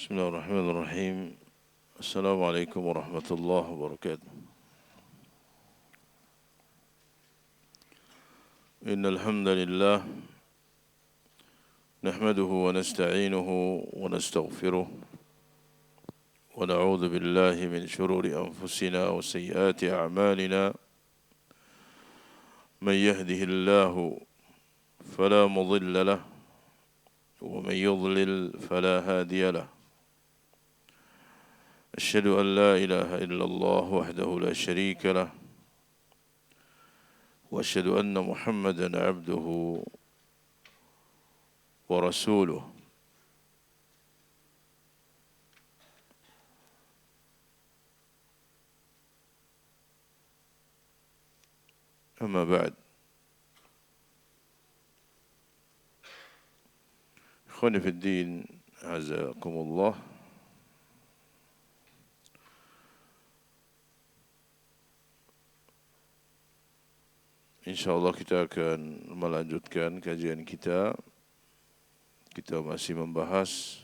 بسم الله الرحمن الرحيم. السلام عليكم ورحمة الله وبركاته. إن الحمد لله نحمده ونستعينه ونستغفره ونعوذ بالله من شرور أنفسنا وسيئات أعمالنا. من يهده الله فلا مضل له ومن يضلل فلا هادي له. أشهد أن لا إله إلا الله وحده لا شريك له وأشهد أن محمدا عبده ورسوله. أما بعد، إخواني في الدين أعزكم الله. InsyaAllah kita akan melanjutkan kajian kita. Kita masih membahas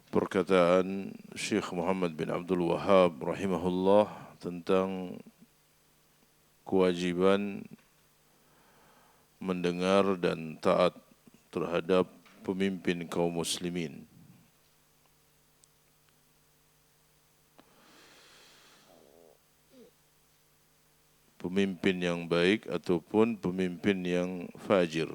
perkataan Syekh Muhammad bin Abdul Wahhab rahimahullah tentang kewajiban mendengar dan taat terhadap pemimpin kaum muslimin. Pemimpin yang baik ataupun pemimpin yang fajir.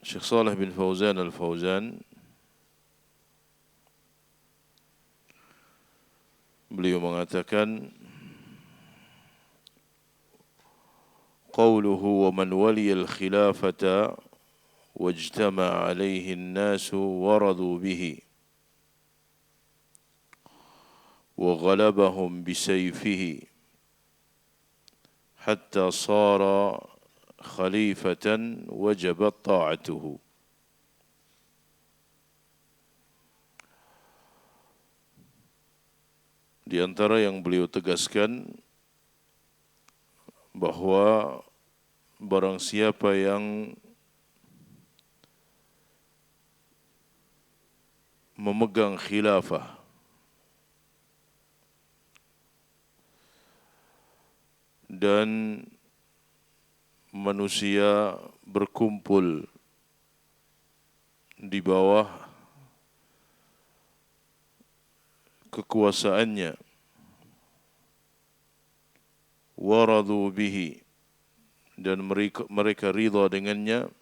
Syekh Saleh bin Fauzan Al-Fauzan beliau mengatakan, qawluhu wa man waliya al-khilafata wajtama alaihi an-nasu waradu bihi wa ghalabahum bisayfihi hatta sara khalifatan wajabat ta'atuhu. Di antara yang beliau tegaskan bahwa barang siapa yang memegang khilafah dan manusia berkumpul di bawah kekuasaannya, waradu bihi, dan mereka ridha dengannya,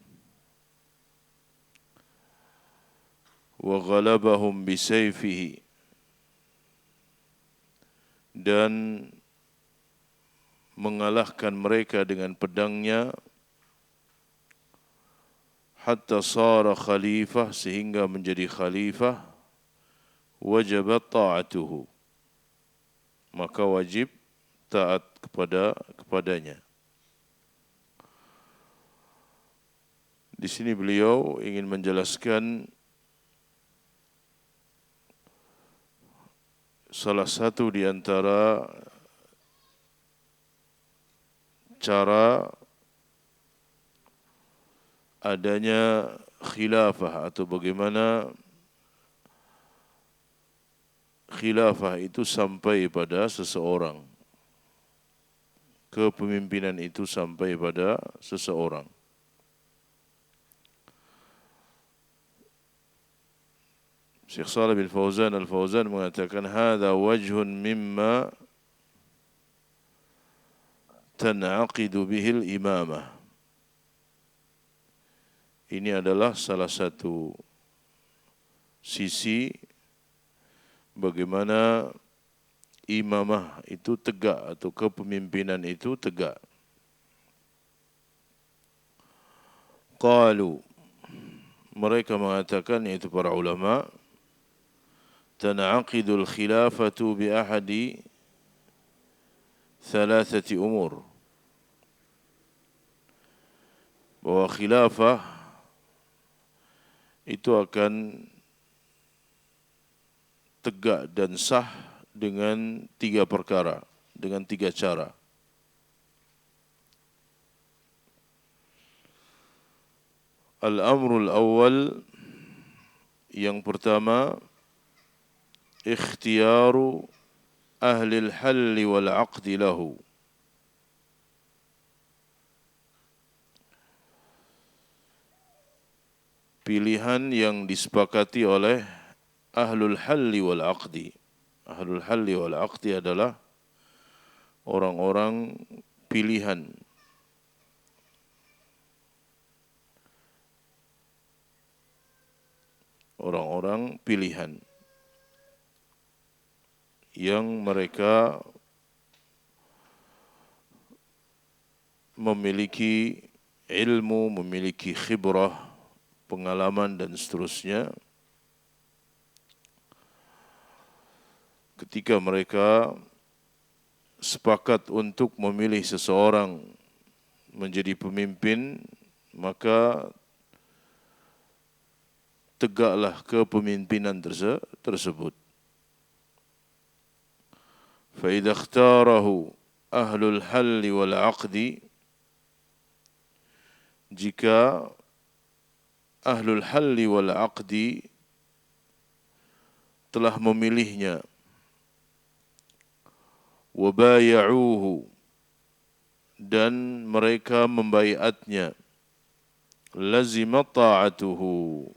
wa ghalabahum bisayfihi, dan mengalahkan mereka dengan pedangnya, hatta sara khalifah, sehingga menjadi khalifah, wajabat ta'atuhu, maka wajib taat kepadanya. Di sini beliau ingin menjelaskan salah satu di antara cara adanya khilafah atau bagaimana khilafah itu sampai pada seseorang, kepemimpinan itu sampai pada seseorang. Syekh Saleh bin Fauzan Al-Fauzan mengatakan, hadza wajhun mimma tan'aqidu bihil imamah. Ini adalah salah satu sisi bagaimana imamah itu tegak atau kepemimpinan itu tegak. Qalu, mereka mengatakan, yaitu para ulama, tan'aqidul khilafatu bi ahadi thalathati umur, bahwa khilafah itu akan tegak dan sah dengan tiga perkara, dengan tiga cara. Al-amrul awal, yang pertama, ikhtiyaru ahli al-halli wal aqdi lahu. Pilihan yang disepakati oleh ahlul halli wal aqdi. Ahlul halli wal aqdi adalah orang-orang pilihan. Orang-orang pilihan yang mereka memiliki ilmu, memiliki khibrah, pengalaman dan seterusnya. Ketika mereka sepakat untuk memilih seseorang menjadi pemimpin, maka tegaklah kepemimpinan tersebut. فَإِذَا اخْتَارَهُ أَهْلُ الْحَلِّ وَالْعَقْدِ, jika ahlul halli wal aqdi telah memilihnya, wabaya'uhu, dan mereka membaiatnya, lazima ta'atuhu,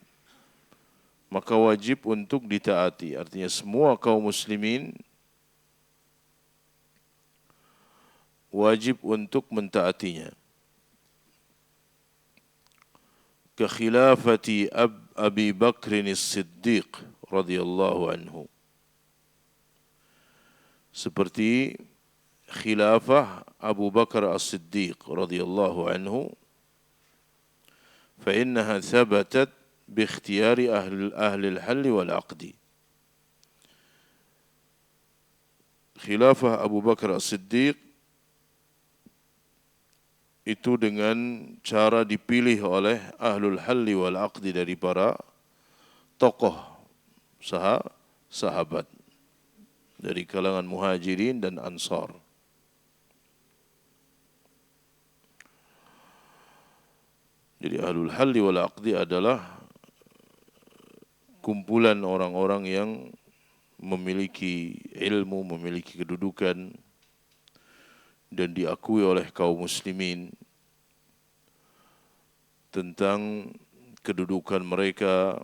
maka wajib untuk ditaati. Artinya semua kaum muslimin wajib untuk mentaatinya. Kekhilafati Abi Bakr as-Siddiq radhiyallahu anhu, seperti khilafah Abu Bakar as-Siddiq radhiyallahu anhu, fa innaha thabatat bi ikhtiyari ahli al-hal wal aqdi. Khilafah Abu Bakar as-Siddiq itu dengan cara dipilih oleh ahlul halli wal aqdi dari para tokoh sahabat dari kalangan muhajirin dan ansar. Jadi ahlul halli wal aqdi adalah kumpulan orang-orang yang memiliki ilmu, memiliki kedudukan dan diakui oleh kaum muslimin tentang kedudukan mereka,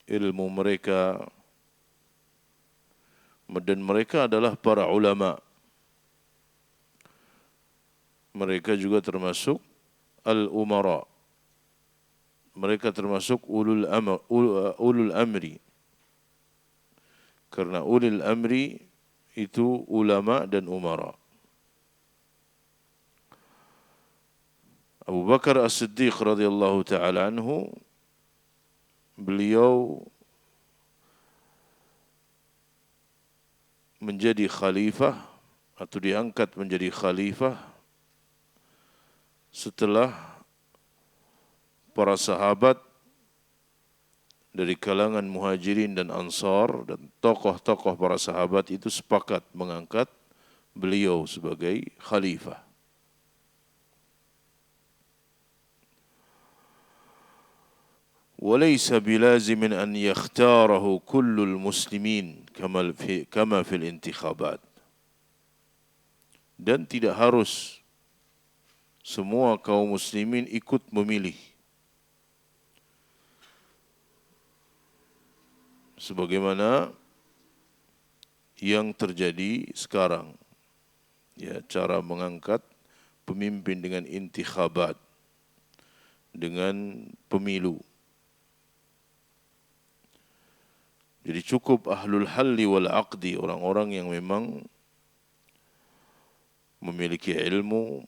ilmu mereka, dan mereka adalah para ulama. Mereka juga termasuk al-umara. Mereka termasuk ulul amri. Karena ulul amri itu ulama dan umara. Abu Bakar as-Siddiq radhiyallahu ta'ala anhu, beliau menjadi khalifah atau diangkat menjadi khalifah setelah para sahabat dari kalangan muhajirin dan ansar dan tokoh-tokoh para sahabat itu sepakat mengangkat beliau sebagai khalifah. وليس بلازم أن يختاره كل المسلمين كما في الانتخابات. Dan tidak harus semua kaum muslimin ikut memilih. Sebagaimana yang terjadi sekarang. Ya, cara mengangkat pemimpin dengan intikhabat, dengan pemilu. Jadi cukup ahlul halli wal aqdi, orang-orang yang memang memiliki ilmu,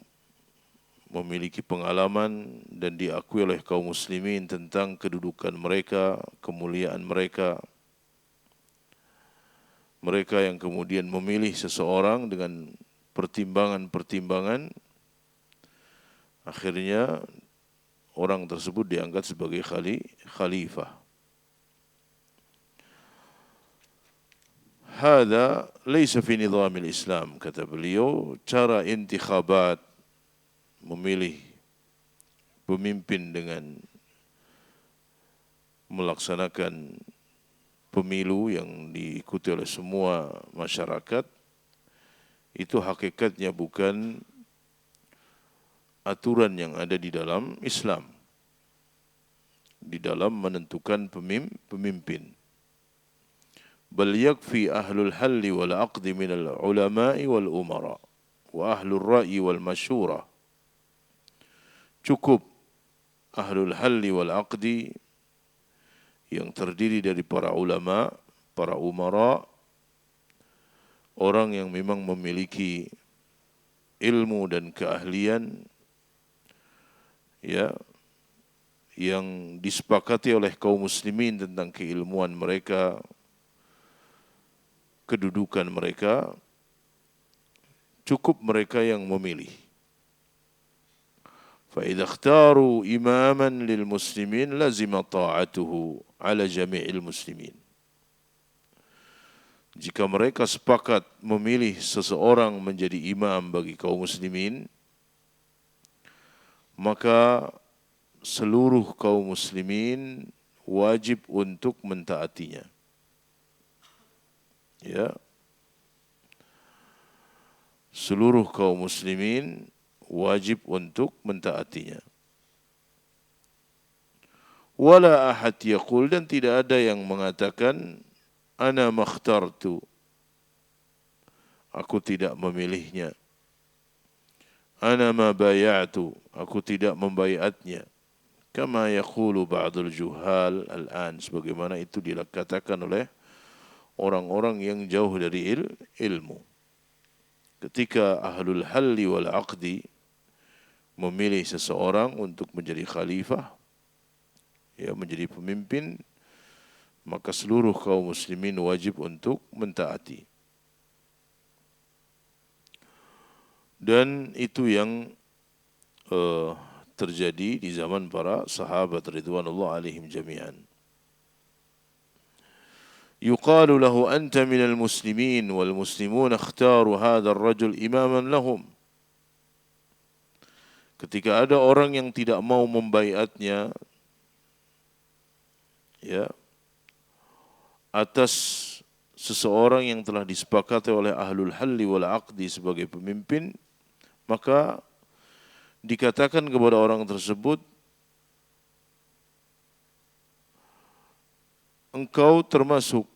memiliki pengalaman dan diakui oleh kaum muslimin tentang kedudukan mereka, kemuliaan mereka. Mereka yang kemudian memilih seseorang dengan pertimbangan-pertimbangan, akhirnya orang tersebut diangkat sebagai khalifah. Hada laisa fi nizamil Islam, kata beliau, cara intikhabat, memilih pemimpin dengan melaksanakan pemilu yang diikuti oleh semua masyarakat, itu hakikatnya bukan aturan yang ada di dalam Islam, di dalam menentukan pemimpin. Bal yakfi ahlul halli wal aqdi minal ulama'i wal umara wa ahlul ra'yi wal masyurah. Cukup ahlul halli wal aqdi yang terdiri dari para ulama, para umara, orang yang memang memiliki ilmu dan keahlian, ya, yang disepakati oleh kaum muslimin tentang keilmuan mereka, kedudukan mereka, cukup mereka yang memilih. فإذا اختاروا إماما للمسلمين لزم طاعته على جميع المسلمين. Jika mereka sepakat memilih seseorang menjadi imam bagi kaum muslimin, maka seluruh kaum muslimin wajib untuk mentaatinya. Ya. Seluruh kaum muslimin wajib untuk mentaatinya. Wala ahad yaqul, dan tidak ada yang mengatakan ana makhtartu, aku tidak memilihnya. Ana ma bay'atu, aku tidak membaiatnya. Kama yaqulu ba'dul juhal al-an, sebagaimana itu dikatakan oleh orang-orang yang jauh dari ilmu. Ketika ahlul halli wal aqdi memilih seseorang untuk menjadi khalifah, ya, menjadi pemimpin, maka seluruh kaum muslimin wajib untuk mentaati. Dan itu yang terjadi di zaman para sahabat ridwanullah alaihim jami'an. Yuqalu lahu anta minal muslimin wal muslimun ikhtaru hadha ar-rajul imaman lahum. Ketika ada orang yang tidak mau membaiatnya, ya, atas seseorang yang telah disepakati oleh ahlul halli wal aqdi sebagai pemimpin, maka dikatakan kepada orang tersebut, engkau termasuk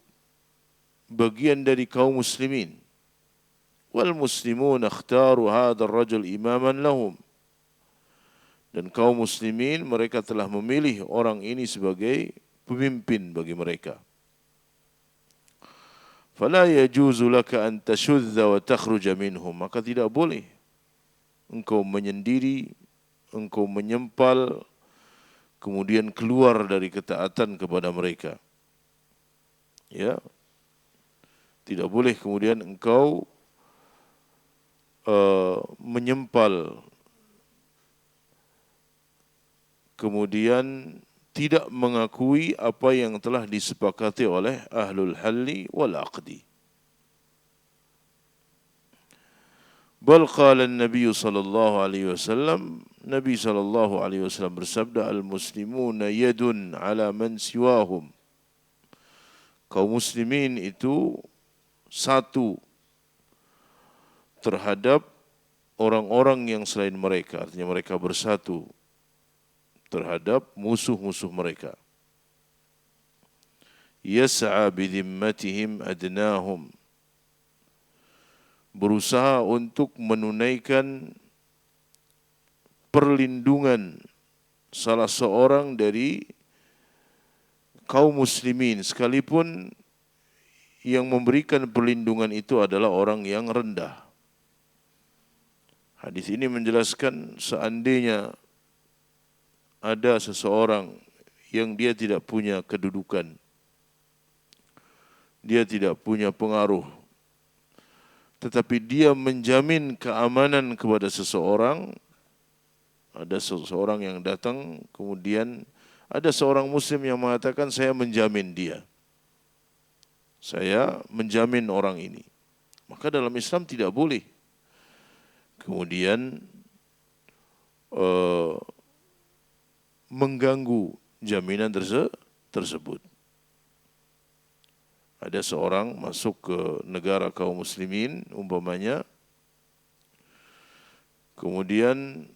bagian dari kaum muslimin. Wal muslimun ikhtaru hadzal rajul imaman lahum. Dan kaum muslimin mereka telah memilih orang ini sebagai pemimpin bagi mereka. Fala yajuzu laka an tashudza wa takhruja minhum, maka tidak boleh engkau menyendiri, engkau menyempal, kemudian keluar dari ketaatan kepada mereka. Ya, tidak boleh kemudian engkau menyempal, kemudian tidak mengakui apa yang telah disepakati oleh ahlul halli wal aqdi. Bal qala an-nabiy sallallahu alaihi wasallam, Nabi sallallahu alaihi wasallam bersabda, al-muslimuna yadun ala man siwahum. Kaum muslimin itu satu terhadap orang-orang yang selain mereka, artinya mereka bersatu terhadap musuh-musuh mereka. Yas'a bidhimmatihim adnahum, berusaha untuk menunaikan perlindungan salah seorang dari kaum muslimin, sekalipun yang memberikan perlindungan itu adalah orang yang rendah. Hadis ini menjelaskan seandainya ada seseorang yang dia tidak punya kedudukan, dia tidak punya pengaruh, tetapi dia menjamin keamanan kepada seseorang. Ada seseorang yang datang, kemudian ada seorang muslim yang mengatakan, saya menjamin dia, saya menjamin orang ini. Maka dalam Islam tidak boleh kemudian mengganggu jaminan tersebut. Ada seorang masuk ke negara kaum muslimin umpamanya, kemudian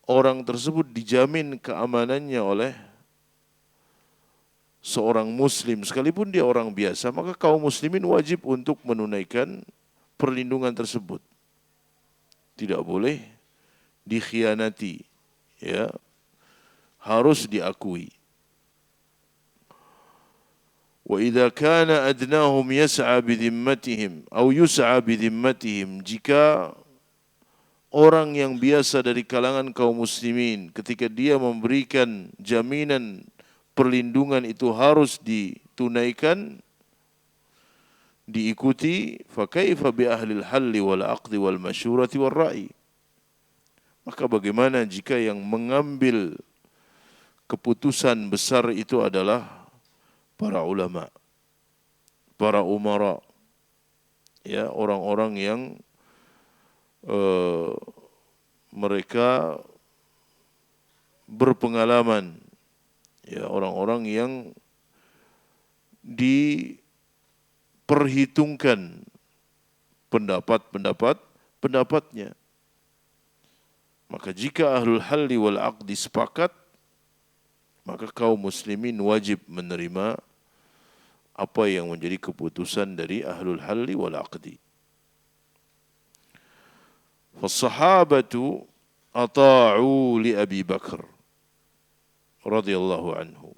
orang tersebut dijamin keamanannya oleh seorang muslim, sekalipun dia orang biasa, maka kaum muslimin wajib untuk menunaikan perlindungan tersebut. Tidak boleh dikhianati, ya, harus diakui. Wa idza kana adnahum yas'a bidhimmatihim atau yus'a bidhimmatihim, jika orang yang biasa dari kalangan kaum muslimin ketika dia memberikan jaminan perlindungan itu harus ditunaikan, diikuti, fa kaifa bi ahli al-halli wal 'aqdi wal masyurati wal ra'i. Maka bagaimana jika yang mengambil keputusan besar itu adalah para ulama, para umara, ya, orang-orang yang mereka berpengalaman, ya, orang-orang yang diperhitungkan pendapatnya. Maka jika ahlul halli wal aqdi sepakat, maka kaum muslimin wajib menerima apa yang menjadi keputusan dari ahlul halli wal aqdi. Fassahabatu ata'u li Abi Bakar radhiyallahu anhu.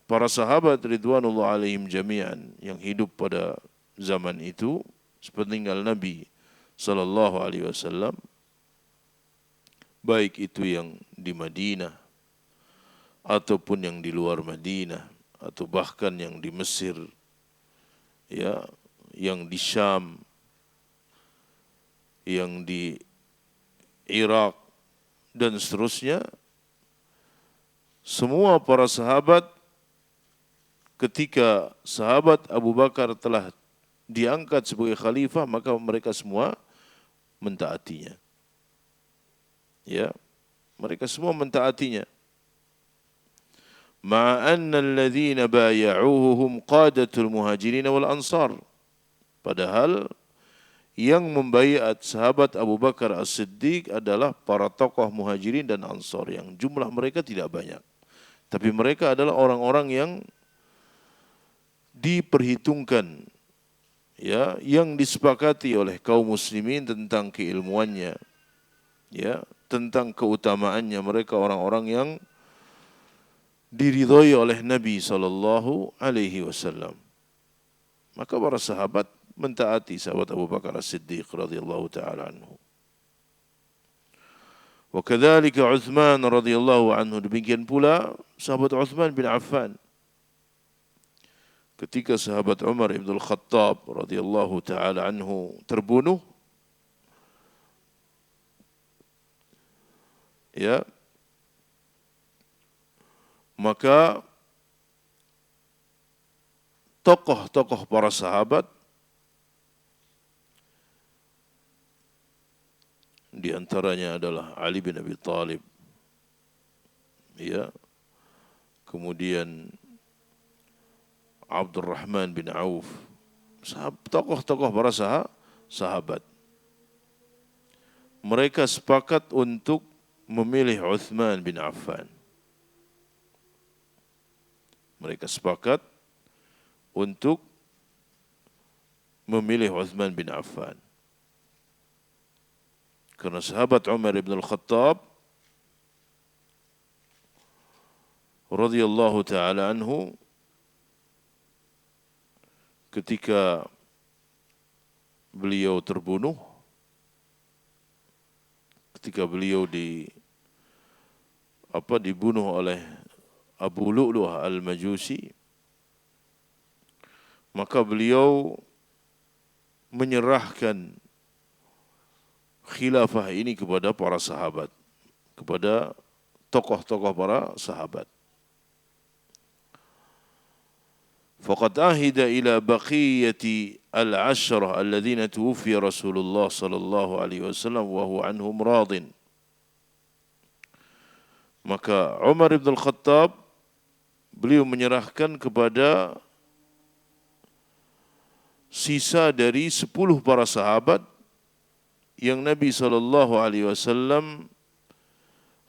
Para sahabat ridwanullah alaihim jami'an yang hidup pada zaman itu sepeninggal Nabi sallallahu alaihi wasallam, baik itu yang di Madinah ataupun yang di luar Madinah, atau bahkan yang di Mesir, ya, yang di Syam, yang di Irak dan seterusnya, semua para sahabat ketika sahabat Abu Bakar telah diangkat sebagai khalifah, maka mereka semua mentaatinya. Ya, mereka semua mentaatinya. Ma'anna alladhina baya'uhum qadatul muhajirin wal ansar. Padahal yang membaiat sahabat Abu Bakar As-Siddiq adalah para tokoh muhajirin dan ansar yang jumlah mereka tidak banyak. Tapi mereka adalah orang-orang yang diperhitungkan, ya, yang disepakati oleh kaum muslimin tentang keilmuannya, ya, tentang keutamaannya. Mereka orang-orang yang diridhai oleh Nabi sallallahu alaihi wasallam. Maka para sahabat mentaati sahabat Abu Bakar As-Siddiq radhiyallahu taala anhu. Wa kadzalika Utsman radhiyallahu anhu, demikian pula sahabat Utsman bin Affan. Ketika sahabat Umar ibn al-Khattab radhiyallahu taala anhu terbunuh, ya, maka tokoh-tokoh para sahabat, di antaranya adalah Ali bin Abi Thalib, ya, kemudian Abdurrahman bin Auf, tokoh-tokoh para sahabat. Mereka sepakat untuk memilih Utsman bin Affan. Mereka sepakat untuk memilih Utsman bin Affan. Karena sahabat Umar ibn al-Khattab radhiyallahu taala anhu ketika beliau terbunuh, ketika beliau dibunuh oleh Abu Lu'lu'ah al-Majusi, maka beliau menyerahkan khilafah ini kepada para sahabat, kepada tokoh-tokoh para sahabat. Faqad ahida ila baqiyati al-'ashrah alladhina tuwfiya Rasulullah sallallahu alaihi wasallam wa huwa anhum radin. Maka Umar bin Al-Khattab, beliau menyerahkan kepada sisa dari 10 para sahabat yang Nabi SAW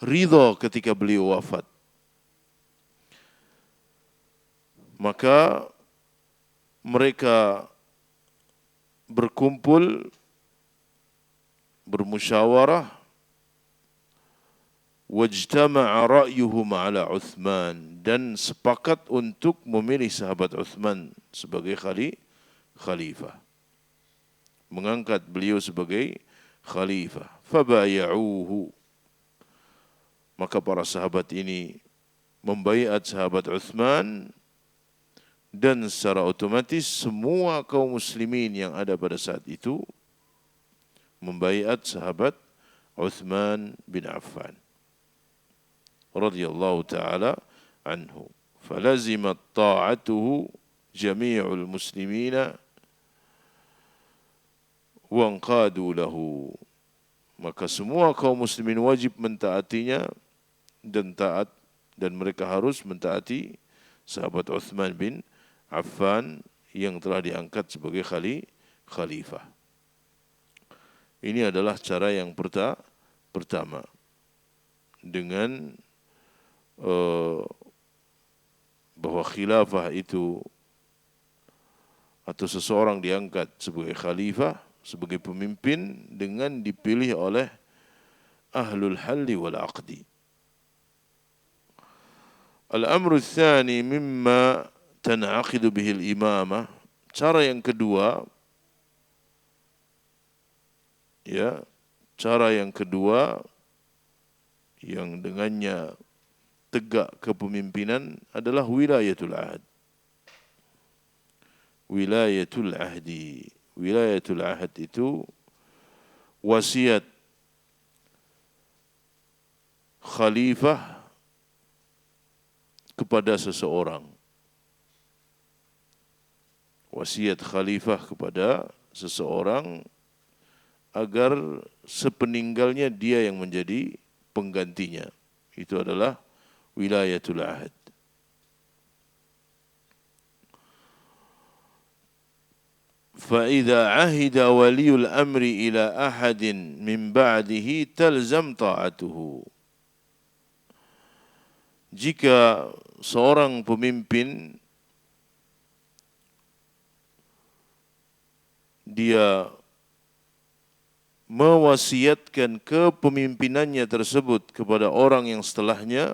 ridha ketika beliau wafat. Maka mereka berkumpul, bermusyawarah, wajtama'a ra'yuhum ala Uthman, dan sepakat untuk memilih sahabat Uthman sebagai khalifah, mengangkat beliau sebagai khalifah. Fabaya'uhu, maka para sahabat ini membaiat sahabat Uthman, dan secara otomatis semua kaum muslimin yang ada pada saat itu membaiat sahabat Uthman bin Affan radhiyallahu taala anhu. Falazimat ta'atuhu jami'ul muslimina wanqadu lahu, maka semua kaum muslimin wajib mentaatinya dan taat, dan mereka harus mentaati sahabat Uthman bin Affan yang telah diangkat sebagai khalifah. Ini adalah cara yang pertama, dengan bahwa khilafah itu atau seseorang diangkat sebagai khalifah, sebagai pemimpin, dengan dipilih oleh ahlul halli wal aqdi. Al-amru tsani mimma tan'aqidu bihi al-imamah, cara yang kedua, ya, cara yang kedua yang dengannya tegak kepemimpinan adalah wilayatul ahd. Wilayatul ahdi. Wilayatul ahd itu wasiat khalifah kepada seseorang. Wasiat khalifah kepada seseorang agar sepeninggalnya dia yang menjadi penggantinya. Itu adalah wilayatul ahd. فَإِذَا عَهِدَ وَلِيُّ الْأَمْرِ إِلَى أَحَدٍ مِنْ بَعْدِهِ تَلْزَمْ طَاعَتُهُ. Jika seorang pemimpin dia mewasiatkan kepemimpinannya tersebut kepada orang yang setelahnya,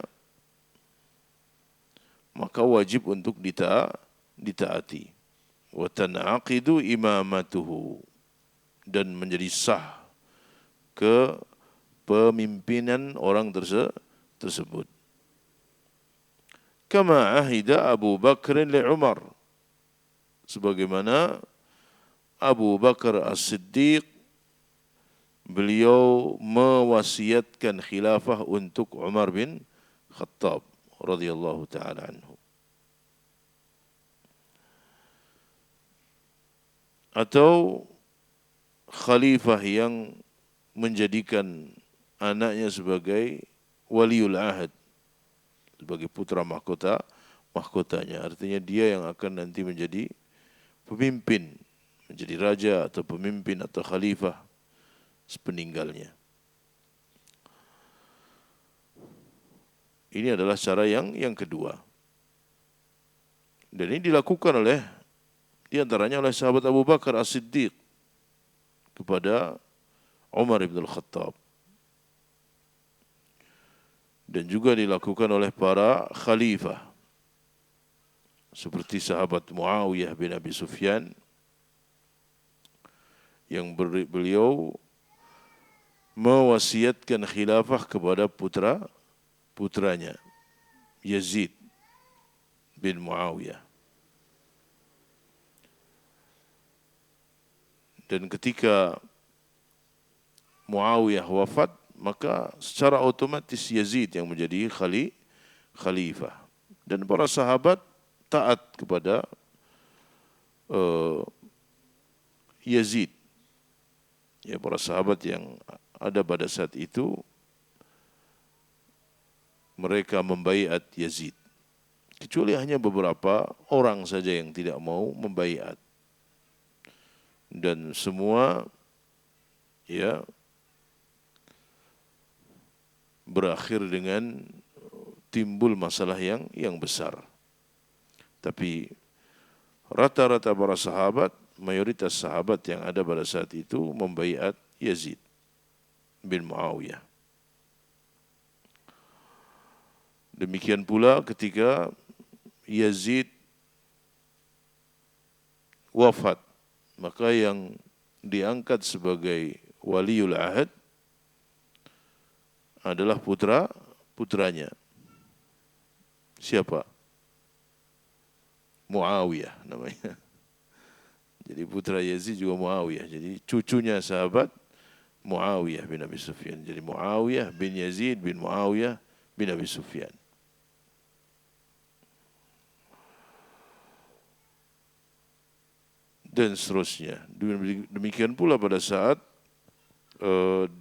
maka wajib untuk ditaati. Wa tan'aqidu imamatuhu, dan menjadi sah kepemimpinan orang tersebut. Kama ahida Abu Bakr li Umar, sebagaimana Abu Bakar As-Siddiq, beliau mewasiatkan khilafah untuk Umar bin Khattab radhiyallahu taala anhu. Atau khalifah yang menjadikan anaknya sebagai waliul ahad, sebagai putra mahkotanya. Artinya dia yang akan nanti menjadi pemimpin, menjadi raja atau pemimpin atau khalifah sepeninggalnya. Ini adalah cara yang kedua. Dan ini dilakukan di antaranya oleh sahabat Abu Bakar As-Siddiq kepada Umar bin Al-Khattab. Dan juga dilakukan oleh para khalifah, seperti sahabat Muawiyah bin Abi Sufyan, yang beliau mewasiatkan khilafah kepada putranya Yazid bin Muawiyah. Dan ketika Muawiyah wafat, maka secara otomatis Yazid yang menjadi khalifah. Dan para sahabat taat kepada Yazid. Ya, para sahabat yang ada pada saat itu mereka membaiat Yazid. Kecuali hanya beberapa orang saja yang tidak mau membaiat. Dan semua ya berakhir dengan timbul masalah yang besar. Tapi rata-rata para sahabat, mayoritas sahabat yang ada pada saat itu membaiat Yazid bin Muawiyah. Demikian pula ketika Yazid wafat, maka yang diangkat sebagai waliul ahad adalah putranya. Siapa? Muawiyah namanya. Jadi putra Yazid juga Muawiyah. Jadi cucunya sahabat Muawiyah bin Abi Sufyan. Jadi Muawiyah bin Yazid bin Muawiyah bin Abi Sufyan. Dan seterusnya. Demikian pula pada saat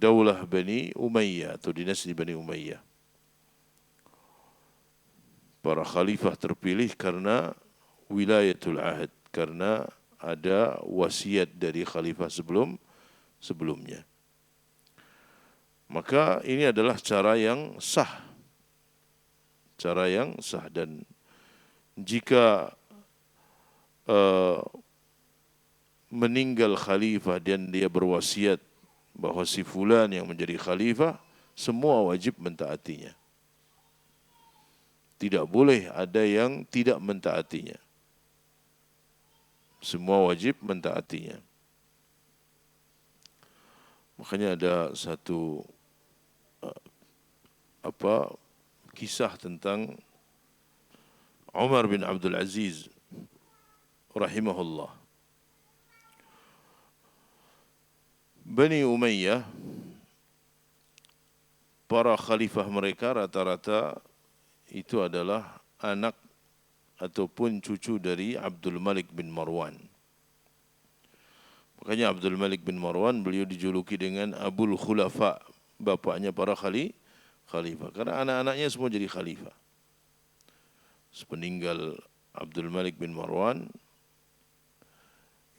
Daulah Bani Umayyah atau dinasti Bani Umayyah. Para khalifah terpilih karena wilayatul ahad, karena ada wasiat dari khalifah sebelumnya. Maka ini adalah cara yang sah. Cara yang sah, dan jika meninggal khalifah dan dia berwasiat bahwa si fulan yang menjadi khalifah, semua wajib mentaatinya. Tidak boleh ada yang tidak mentaatinya. Semua wajib mentaatinya. Makanya ada satu kisah tentang Umar bin Abdul Aziz rahimahullah. Bani Umayyah, para khalifah mereka rata-rata itu adalah anak ataupun cucu dari Abdul Malik bin Marwan. Makanya Abdul Malik bin Marwan beliau dijuluki dengan Abul Khulafa, bapaknya para khalifah, karena anak-anaknya semua jadi khalifah. Sepeninggal Abdul Malik bin Marwan,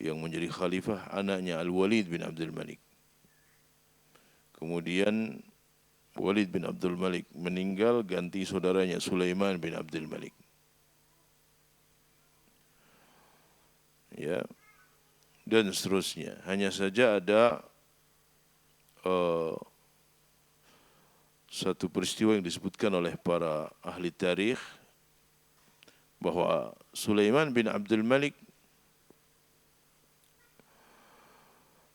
yang menjadi khalifah anaknya Al-Walid bin Abdul Malik. Kemudian Walid bin Abdul Malik meninggal, ganti saudaranya Sulaiman bin Abdul Malik. Ya, dan seterusnya. Hanya saja ada satu peristiwa yang disebutkan oleh para ahli tarikh bahwa Sulaiman bin Abdul Malik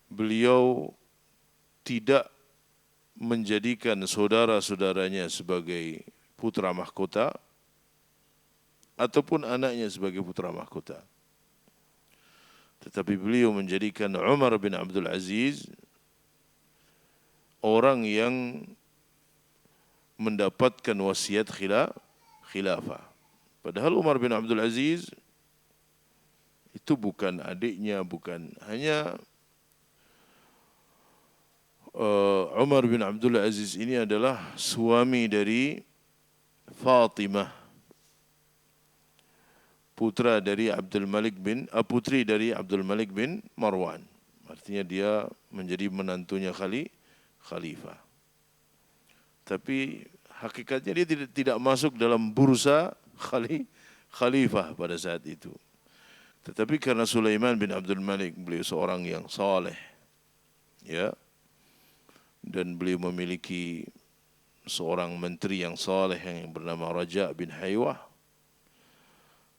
beliau tidak menjadikan saudara-saudaranya sebagai putra mahkota ataupun anaknya sebagai putra mahkota. Tetapi beliau menjadikan Umar bin Abdul Aziz orang yang mendapatkan wasiat khilafah. Padahal Umar bin Abdul Aziz itu bukan adiknya, bukan hanya Umar bin Abdul Aziz ini adalah suami dari Fatimah, putri dari Abdul Malik bin Marwan. Artinya dia menjadi menantunya khalifah. Tapi hakikatnya dia tidak masuk dalam bursa khalifah pada saat itu. Tetapi karena Sulaiman bin Abdul Malik beliau seorang yang saleh, ya, dan beliau memiliki seorang menteri yang saleh yang bernama Raja bin Haywah.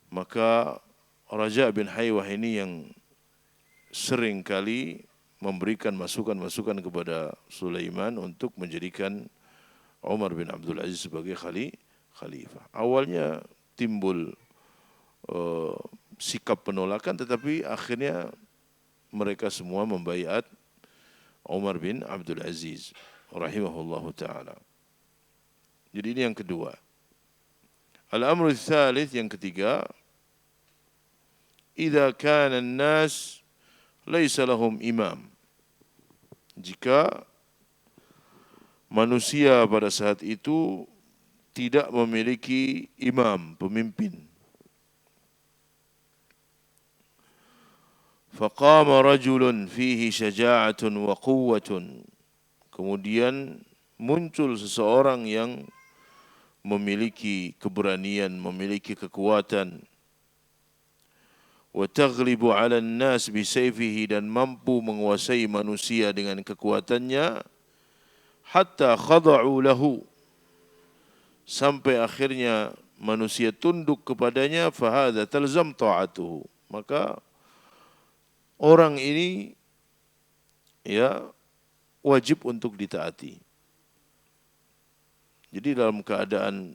Maka Raja bin Haywah ini yang sering kali memberikan masukan-masukan kepada Sulaiman untuk menjadikan Umar bin Abdul Aziz sebagai khalifah. Awalnya timbul sikap penolakan, tetapi akhirnya mereka semua membaiat Umar bin Abdul Aziz rahimahullahu ta'ala. Jadi ini yang kedua. Al-amru tsalits, yang ketiga, idza kana an-nas laisa lahum imam. Jika manusia pada saat itu tidak memiliki imam, pemimpin. Faqama rajulun fihi syaja'atun wa quwwatun. Kemudian muncul seseorang yang memiliki keberanian, memiliki kekuatan. Wa taghlibu 'ala an-nas bi sayfihi, dan mampu menguasai manusia dengan kekuatannya. Hatta khada'u lahu, sampai akhirnya manusia tunduk kepadanya. Fahadha talzam ta'atuhu, maka orang ini ya wajib untuk ditaati. Jadi dalam keadaan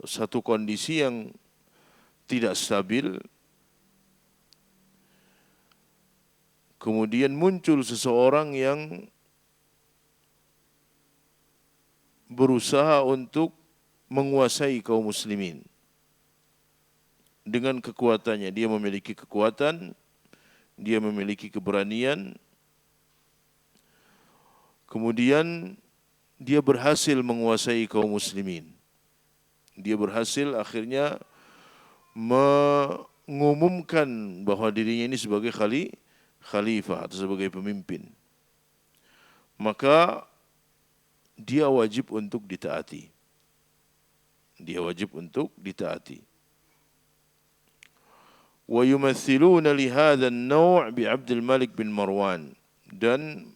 satu kondisi yang tidak stabil, kemudian muncul seseorang yang berusaha untuk menguasai kaum muslimin dengan kekuatannya. Dia memiliki kekuatan, dia memiliki keberanian, kemudian dia berhasil menguasai kaum muslimin. Dia berhasil akhirnya mengumumkan bahwa dirinya ini sebagai khalifah atau sebagai pemimpin. Maka dia wajib untuk ditaati. Dia wajib untuk ditaati. Wa yumathiluna li hadha an-naw' bi Abdul Malik bin Marwan. Dan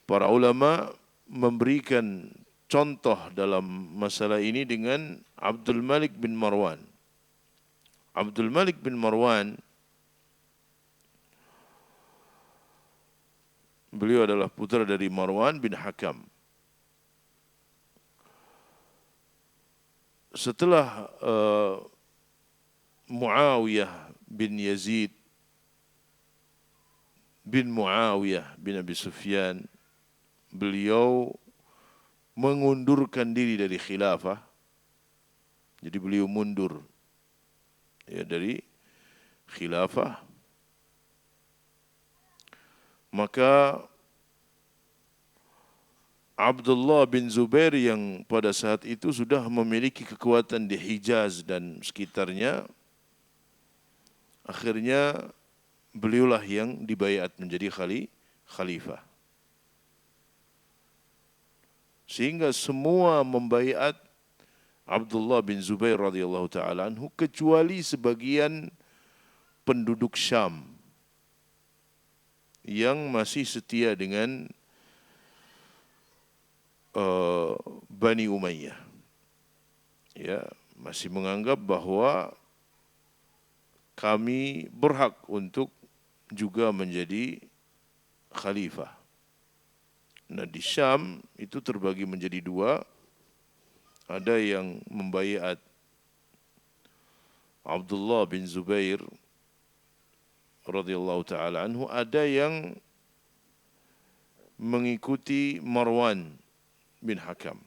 para ulama memberikan contoh dalam masalah ini dengan Abdul Malik bin Marwan. Abdul Malik bin Marwan, beliau adalah putra dari Marwan bin Hakam. Setelah Muawiyah bin Yazid bin Muawiyah bin Abi Sufyan, beliau mengundurkan diri dari khilafah. Jadi beliau mundur ya dari khilafah. Maka Abdullah bin Zubair yang pada saat itu sudah memiliki kekuatan di Hijaz dan sekitarnya, akhirnya beliaulah yang dibaiat menjadi khalifah. Sehingga semua membaiat Abdullah bin Zubair radhiyallahu taala anhu kecuali sebagian penduduk Syam yang masih setia dengan Bani Umayyah. Ya, masih menganggap bahwa kami berhak untuk juga menjadi khalifah. Nah, di Syam itu terbagi menjadi dua. Ada yang membaiat Abdullah bin Zubair radhiyallahu taala anhu, ada yang mengikuti Marwan bin Hakam.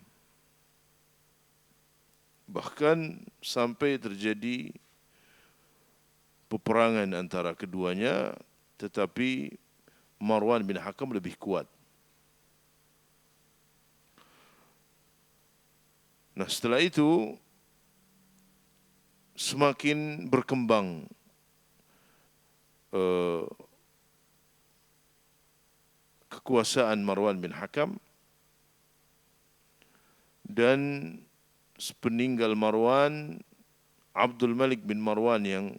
Bahkan sampai terjadi peperangan antara keduanya, tetapi Marwan bin Hakam lebih kuat. Nah, setelah itu semakin berkembang kekuasaan Marwan bin Hakam, dan sepeninggal Marwan, Abdul Malik bin Marwan yang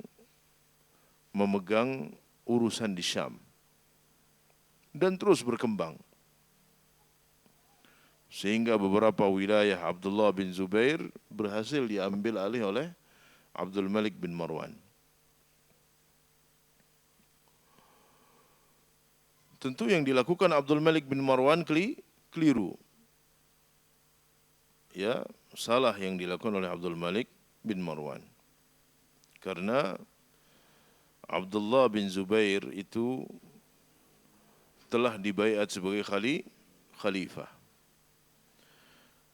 memegang urusan di Syam, dan terus berkembang sehingga beberapa wilayah Abdullah bin Zubair berhasil diambil alih oleh Abdul Malik bin Marwan. Tentu yang dilakukan Abdul Malik bin Marwan keliru. Ya, salah yang dilakukan oleh Abdul Malik bin Marwan. Karena Abdullah bin Zubair itu telah dibaiat sebagai khalifah.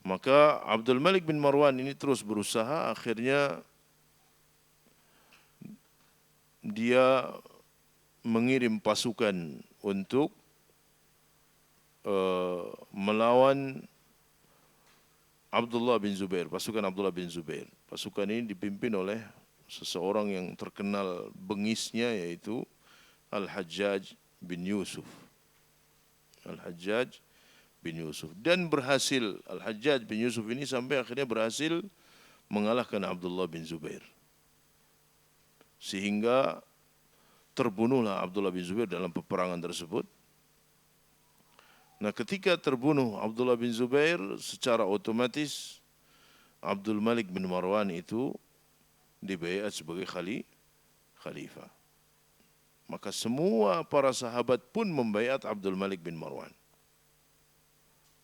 Maka Abdul Malik bin Marwan ini terus berusaha, akhirnya dia mengirim pasukan untuk melawan Abdullah bin Zubair, pasukan Abdullah bin Zubair. Pasukan ini dipimpin oleh seseorang yang terkenal bengisnya, yaitu Al-Hajjaj bin Yusuf. Al-Hajjaj bin Yusuf. Dan berhasil, Al-Hajjaj bin Yusuf ini sampai akhirnya berhasil mengalahkan Abdullah bin Zubair. Sehingga terbunuhlah Abdullah bin Zubair dalam peperangan tersebut. Nah, ketika terbunuh Abdullah bin Zubair, secara otomatis Abdul Malik bin Marwan itu dibaiat sebagai khalifah. Maka semua para sahabat pun membaiat Abdul Malik bin Marwan.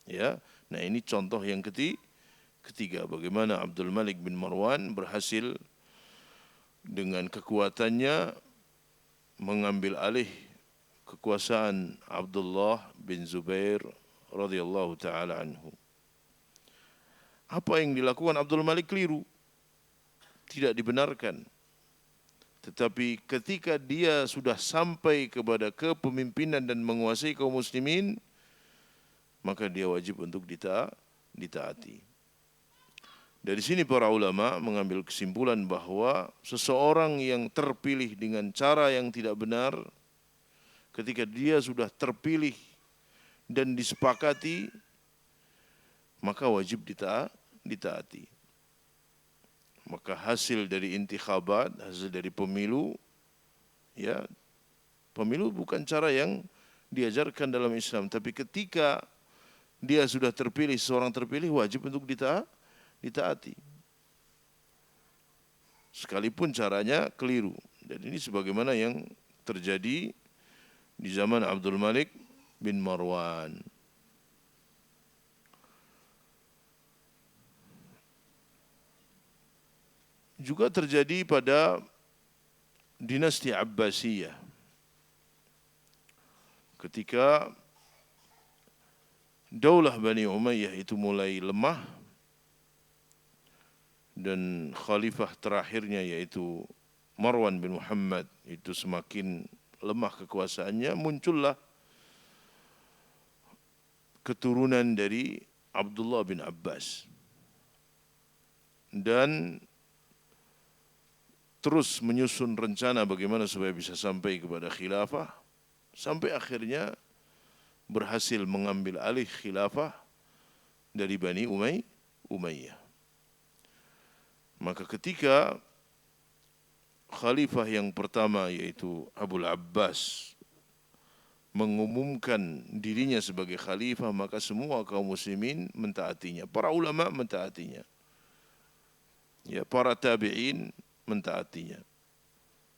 Ya, nah ini contoh yang ketiga bagaimana Abdul Malik bin Marwan berhasil dengan kekuatannya mengambil alih kekuasaan Abdullah bin Zubair radhiyallahu taala anhu. Apa yang dilakukan Abdul Malik keliru, tidak dibenarkan. Tetapi ketika dia sudah sampai kepada kepemimpinan dan menguasai kaum muslimin, maka dia wajib untuk ditaati. Dari sini para ulama mengambil kesimpulan bahwa seseorang yang terpilih dengan cara yang tidak benar, ketika dia sudah terpilih dan disepakati, maka wajib ditaati. Maka hasil dari intikhabat, hasil dari pemilu, ya, pemilu bukan cara yang diajarkan dalam Islam, tapi ketika dia sudah terpilih, seorang terpilih wajib untuk ditaati. Sekalipun caranya keliru. Dan ini sebagaimana yang terjadi di zaman Abdul Malik bin Marwan. Juga terjadi pada dinasti Abbasiyah. Ketika Daulah Bani Umayyah itu mulai lemah dan khalifah terakhirnya yaitu Marwan bin Muhammad itu semakin lemah kekuasaannya, muncullah keturunan dari Abdullah bin Abbas. Dan terus menyusun rencana bagaimana supaya bisa sampai kepada khilafah, sampai akhirnya berhasil mengambil alih khilafah dari Bani Umayyah. Maka ketika khalifah yang pertama yaitu Abul Abbas mengumumkan dirinya sebagai khalifah, maka semua kaum muslimin mentaatinya, para ulama mentaatinya, ya, para tabi'in mentaatinya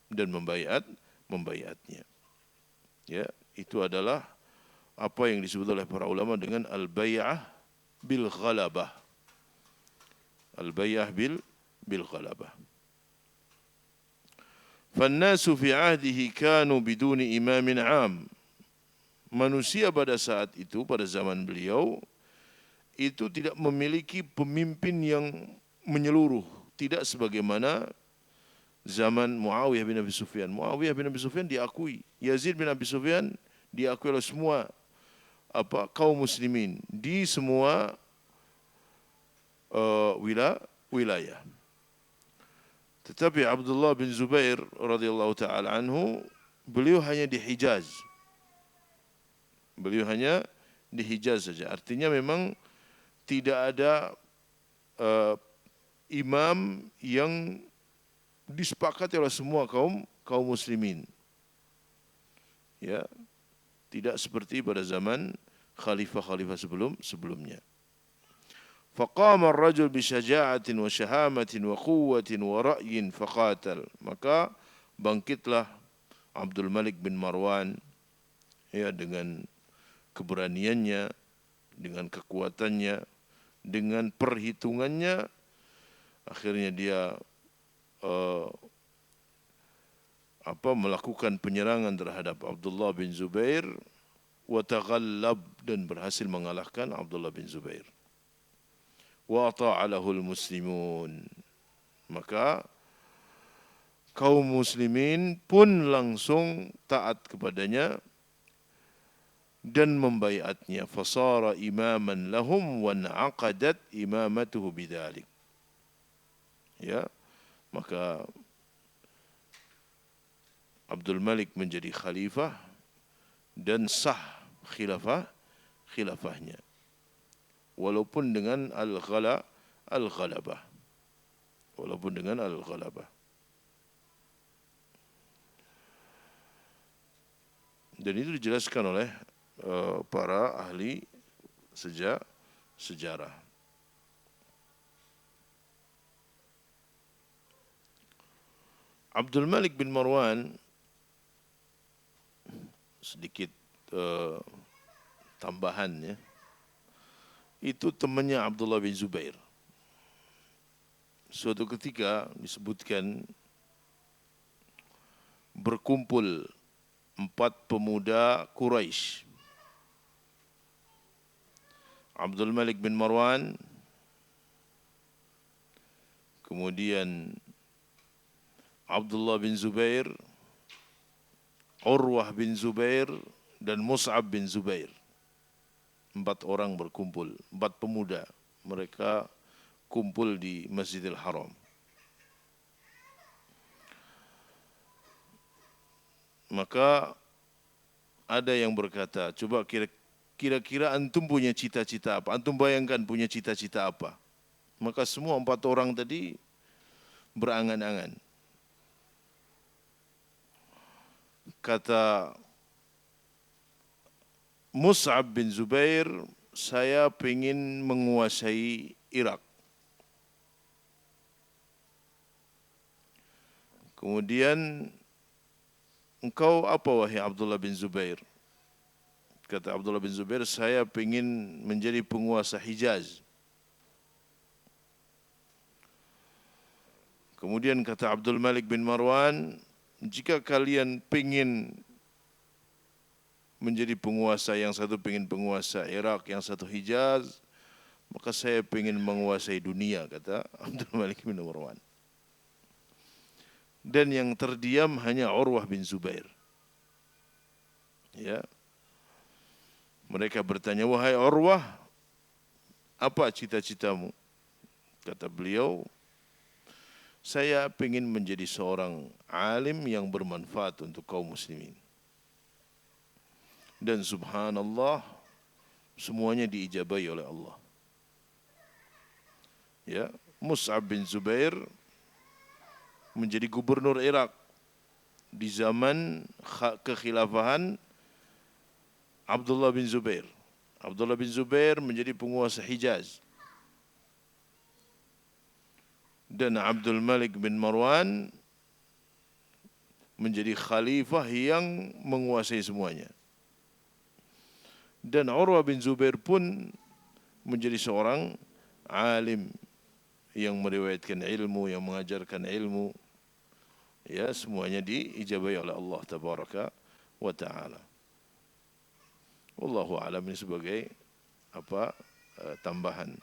dan membaiatnya. Ya, itu adalah apa yang disebut oleh para ulama dengan al-bai'ah bil ghalabah. Al-bai'ah bil ghalabah. Fannasu fi ahdihi kanu biduni imamin 'am. Manusia pada saat itu, pada zaman beliau, itu tidak memiliki pemimpin yang menyeluruh, tidak sebagaimana zaman Muawiyah bin Abi Sufyan. Muawiyah bin Abi Sufyan diakui, Yazid bin Abi Sufyan diakui oleh semua kaum muslimin di semua wilayah. Tetapi Abdullah bin Zubair radhiyallahu taala anhu, beliau hanya di Hijaz. Beliau hanya di Hijaz saja. Artinya memang tidak ada imam yang disepakati oleh semua kaum muslimin. Ya, tidak seperti pada zaman khalifah-khalifah sebelumnya. Faqama ar-rajul bi syaja'atin wa syahamatin wa quwwatin wa ra'yin faqatal. Maka bangkitlah Abdul Malik bin Marwan, ya, dengan keberaniannya, dengan kekuatannya, dengan perhitungannya, akhirnya dia melakukan penyerangan terhadap Abdullah bin Zubair wa taghallab, dan berhasil mengalahkan Abdullah bin Zubair. Wa ta'alahul muslimun. Maka kaum muslimin pun langsung taat kepadanya dan membaiatnya, fasara imaman lahum wa naqadat imamatuhu bidzalik. Ya, maka Abdul Malik menjadi khalifah dan sah khilafahnya walaupun dengan al-ghalabah, walaupun dengan al-ghalabah. Dan itu dijelaskan oleh para ahli sejarah. Abdul Malik bin Marwan, sedikit tambahannya, itu temannya Abdullah bin Zubair. Suatu ketika disebutkan berkumpul 4 pemuda Quraisy. Abdul Malik bin Marwan, kemudian Abdullah bin Zubair, Urwah bin Zubair, dan Mus'ab bin Zubair. 4 orang berkumpul, 4 pemuda. Mereka kumpul di Masjidil Haram. Maka ada yang berkata, coba kira-kira antum punya cita-cita apa? Antum bayangkan punya cita-cita apa? Maka semua 4 orang tadi berangan-angan. Kata Mus'ab bin Zubair, saya ingin menguasai Irak. Kemudian, engkau apa wahai Abdullah bin Zubair? Kata Abdullah bin Zubair, saya ingin menjadi penguasa Hijaz. Kemudian kata Abdul Malik bin Marwan, jika kalian ingin menjadi penguasa, yang satu ingin penguasa Irak, yang satu Hijaz, maka saya ingin menguasai dunia, kata Abdul Malik bin Marwan. Dan yang terdiam hanya Urwah bin Zubair. Ya. Mereka bertanya, wahai Urwah, apa cita-citamu? Kata beliau, saya ingin menjadi seorang alim yang bermanfaat untuk kaum muslimin. Dan subhanallah, semuanya diijabahi oleh Allah. Ya, Mus'ab bin Zubair menjadi gubernur Irak di zaman kekhilafahan Abdullah bin Zubair. Abdullah bin Zubair menjadi penguasa Hijaz. Dan Abdul Malik bin Marwan menjadi khalifah yang menguasai semuanya. Dan Urwah bin Zubair pun menjadi seorang alim yang meriwayatkan ilmu, yang mengajarkan ilmu. Ya, semuanya diijabahi oleh Allah Tabaraka wa Ta'ala. Wallahu a'lam, ini sebagai tambahan.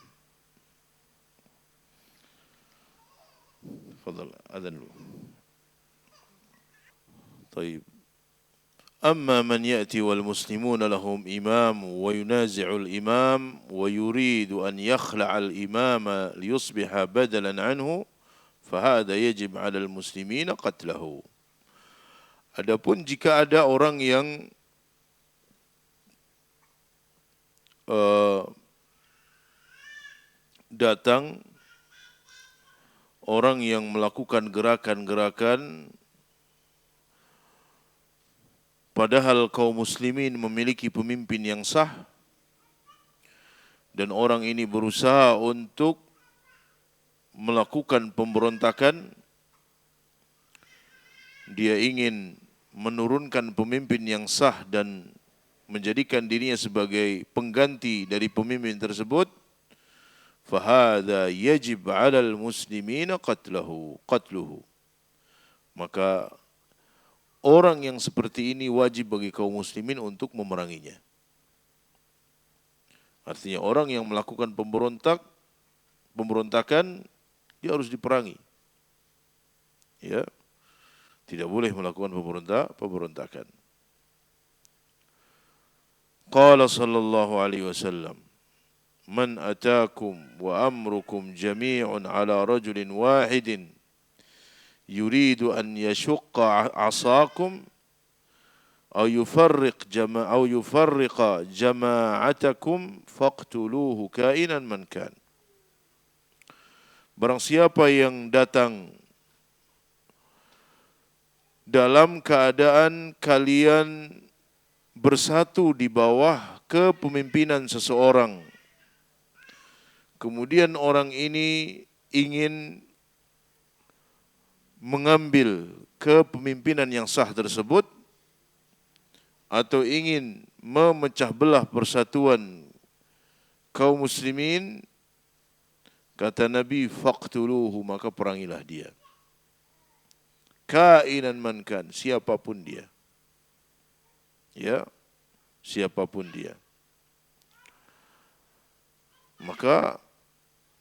Fadal, adzan dulu. طيب. أما من يأتي والمسلمون لهم إمام وينازع الإمام ويريد أن يخلع الإمام ليصبح بدلا عنه فهذا يجب على المسلمين قتله. Adapun jika ada orang yang datang, orang yang melakukan gerakan-gerakan padahal kaum muslimin memiliki pemimpin yang sah, dan orang ini berusaha untuk melakukan pemberontakan, dia ingin menurunkan pemimpin yang sah dan menjadikan dirinya sebagai pengganti dari pemimpin tersebut, fahadha yajib 'alal muslimina qatluhu. Maka orang yang seperti ini wajib bagi kaum muslimin untuk memeranginya. Artinya orang yang melakukan pemberontakan, dia harus diperangi. Ya, tidak boleh melakukan pemberontakan. Qala sallallahu alaihi wasallam, man atakum wa amrukum jami'un ala rajulin wahidin yuridu an yashqa asakum أو يفرق جماعتكم فاقتلوه كائنا من كان. Barang siapa yang datang dalam keadaan kalian bersatu di bawah kepemimpinan seseorang, kemudian orang ini ingin mengambil kepemimpinan yang sah tersebut, atau ingin memecah belah persatuan kaum muslimin, kata Nabi, faqtuluhu, maka perangilah dia. Kainan man kan, siapapun dia. Ya, siapapun dia. Maka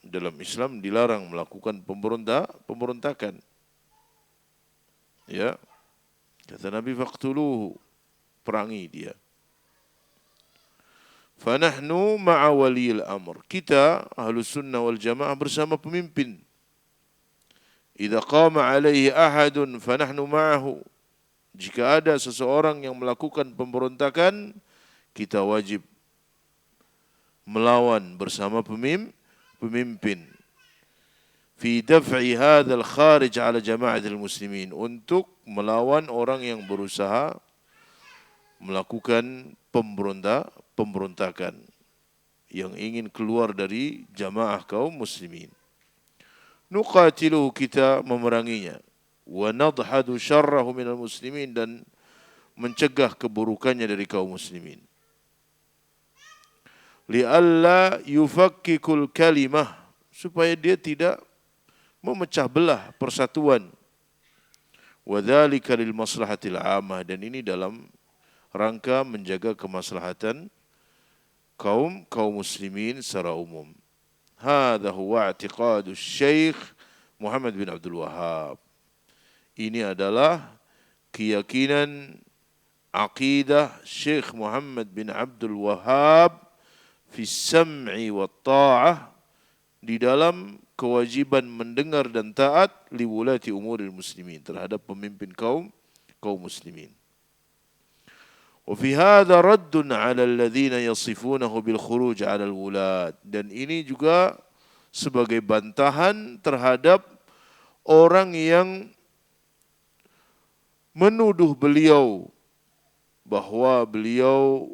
dalam Islam dilarang melakukan pemberontakan. Ya, kata Nabi, faqtuluhu, perangi dia. Fanahnu ma'a waliyil amr. Kita Ahlus Sunnah wal Jamaah bersama pemimpin. Idza qama alaihi ahadun fanahnu ma'ahu. Jika ada seseorang yang melakukan pemberontakan, kita wajib melawan bersama pemimpin. Fi daf'i hadzal kharij ala jama'atil muslimin, untuk melawan orang yang berusaha melakukan pemberontakan yang ingin keluar dari jamaah kaum muslimin. Nuqatiluhu, kita memeranginya. Wa nadhadu syarrahu minal muslimin, dan mencegah keburukannya dari kaum muslimin. Li'alla yufakkikul kalimah, supaya dia tidak memecah belah persatuan. Wa dzalika lil maslahatil 'ammah, dan ini dalam rangka menjaga kemaslahatan kaum muslimin secara umum. Hadza huwa i'tiqadu Syekh Muhammad bin Abdul Wahhab. Ini adalah keyakinan akidah Syekh Muhammad bin Abdul Wahhab fi sam'i wa ta'ah, di dalam kewajiban mendengar dan taat liwulati umuril muslimin, terhadap pemimpin kaum muslimin. وفي هذا رد على الذين يصفونه بالخروج على الولاة, dan ini juga sebagai bantahan terhadap orang yang menuduh beliau bahwa beliau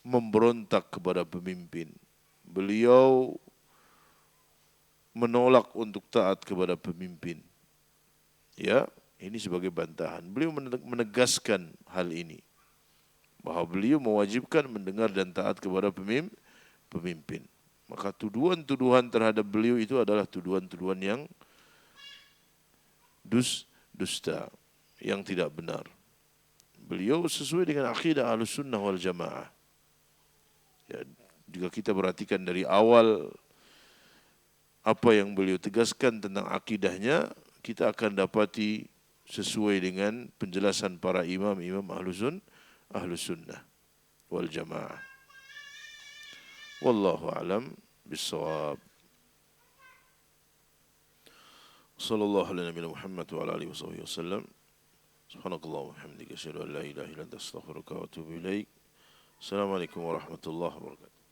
memberontak kepada pemimpin. Beliau menolak untuk taat kepada pemimpin. Ya, ini sebagai bantahan. Beliau menegaskan hal ini, bahwa beliau mewajibkan mendengar dan taat kepada pemimpin. Maka tuduhan-tuduhan terhadap beliau itu adalah tuduhan-tuduhan yang dusta, yang tidak benar. Beliau sesuai dengan akidah Ahlus Sunnah wal Jamaah. Ya, jika kita perhatikan dari awal apa yang beliau tegaskan tentang akidahnya, kita akan dapati sesuai dengan penjelasan para imam Ahlus Sunnah wal Jamaah. Wallahu a'lam bissawab. Sallallahu ala nabiyina Muhammad wa ala alihi wasallam. Subhanakallahumma wa bihamdika asyhadu an la ilaha illa anta astaghfiruka wa atubu ilaik. Assalamualaikum warahmatullahi wabarakatuh.